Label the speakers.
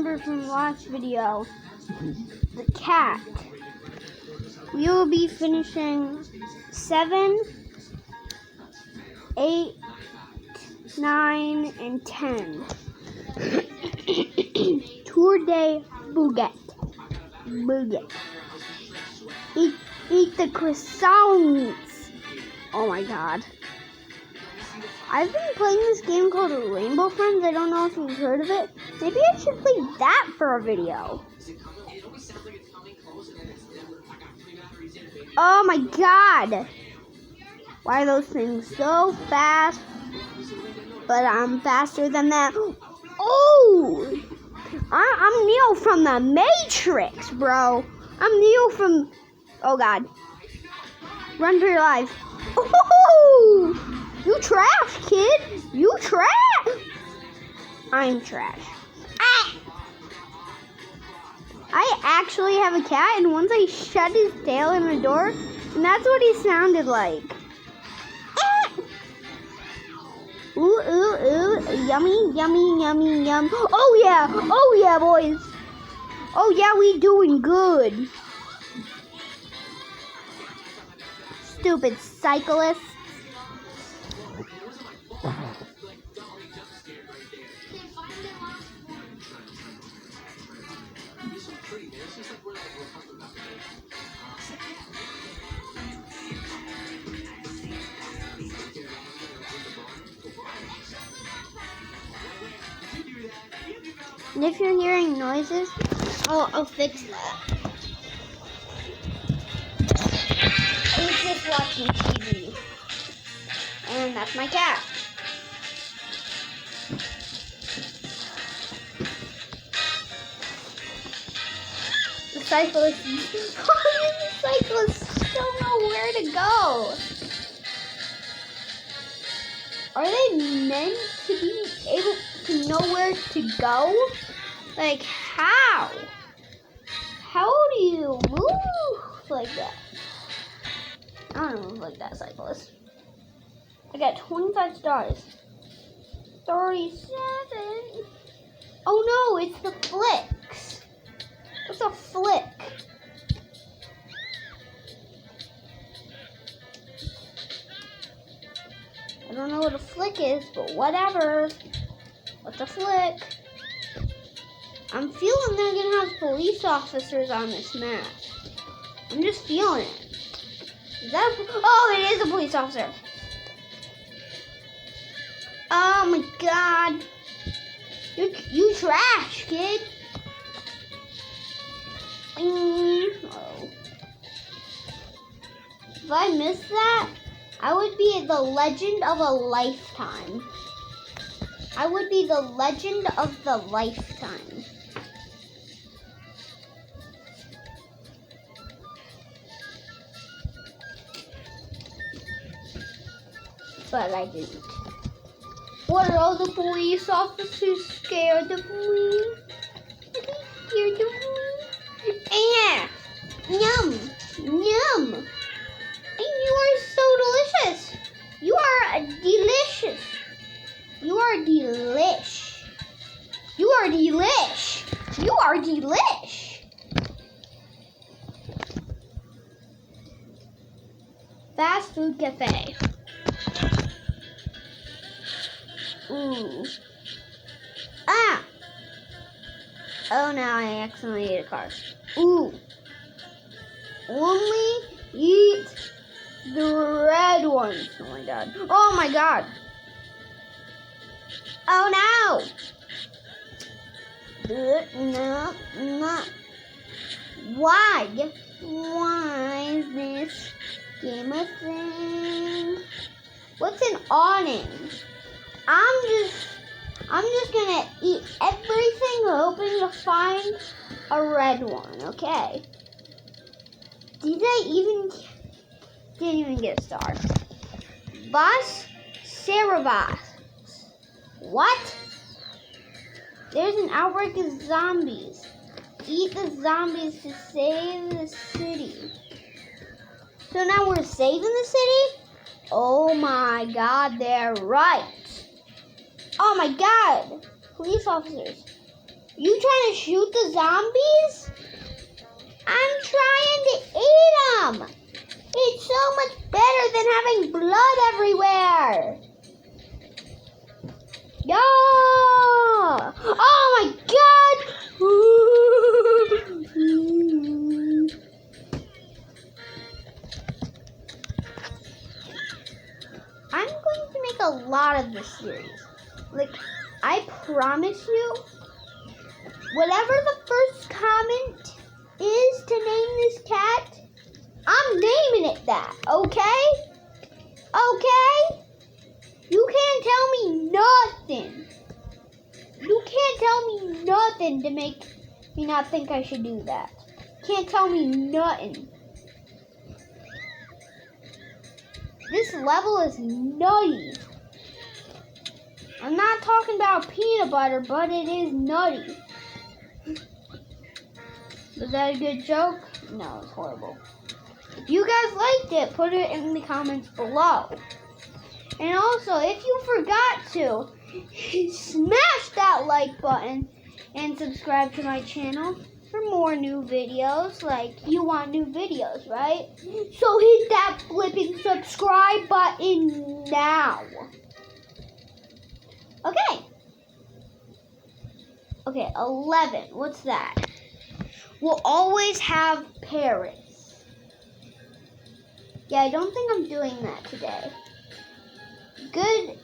Speaker 1: remember from last video, the cat. We will be finishing 7, 8, 9, and 10. Tour de Baguette. Eat the croissants. Oh my god. I've been playing this game called Rainbow Friends. I don't know if you've heard of it. Maybe I should play that for a video. Oh my god. Why are those things so fast? But I'm faster than that. Oh! I'm Neo from the Matrix, bro. I'm Neo from... Oh god. Run for your life. Oh! You trash, kid. You trash. I'm trash. Ah! I actually have a cat, and once I shut his tail in the door, and that's what he sounded like. Ah! Ooh, ooh, ooh. Yummy, yummy, yummy, yum. Oh yeah, boys. Oh yeah, we doing good. Stupid cyclists. And if you're hearing noises, I'll fix that. I was just watching TV. And that's my cat. The cyclists don't know where to go. Are they meant to be able to know where to go? Like, how? How do you move like that? I don't move like that, cyclist. I got 25 stars. 37. Oh no, it's the flicks. What's a flick? I don't know what a flick is, but whatever. What's a flick? I'm feeling they're gonna have police officers on this map. I'm just feeling it. Is that oh, it is a police officer. Oh my god. You trash, kid. Oh. If I missed that, I would be the legend of a lifetime. I would be the legend of the lifetime. But I didn't. What are all the police officers scared of me? Are they scared of me? Yeah. Yum. Yum. And you are so delicious. You are delicious. You are delish. You are delish. You are delish. Fast food cafe. Ooh. Ah! Oh, now I accidentally ate a car. Ooh. Only eat the red ones. Oh my god. Oh my god. Oh no. No. Why? Why is this game a thing? What's an awning? I'm just gonna eat everything hoping to find a red one, okay? Didn't even get a star. Boss Cerebus. What? There's an outbreak of zombies. Eat the zombies to save the city. So now we're saving the city? Oh my god, they're right. Oh my god! Police officers. You trying to shoot the zombies? I'm trying to eat them. It's so much better than having blood everywhere. Yeah! Oh my god! I'm going to make a lot of this series. Like, I promise you, whatever the first comment is to name this cat, I'm naming it that, okay? Okay? You can't tell me nothing. You can't tell me nothing to make me not think I should do that. Can't tell me nothing. This level is nutty. I'm not talking about peanut butter, but it is nutty. Was that a good joke? No, it's horrible. If you guys liked it, put it in the comments below. And also, if you forgot to, smash that like button and subscribe to my channel for more new videos. Like, you want new videos, right? So hit that flipping subscribe button now. Okay. Okay, 11. What's that? We'll always have parrots. Yeah, I don't think I'm doing that today. Good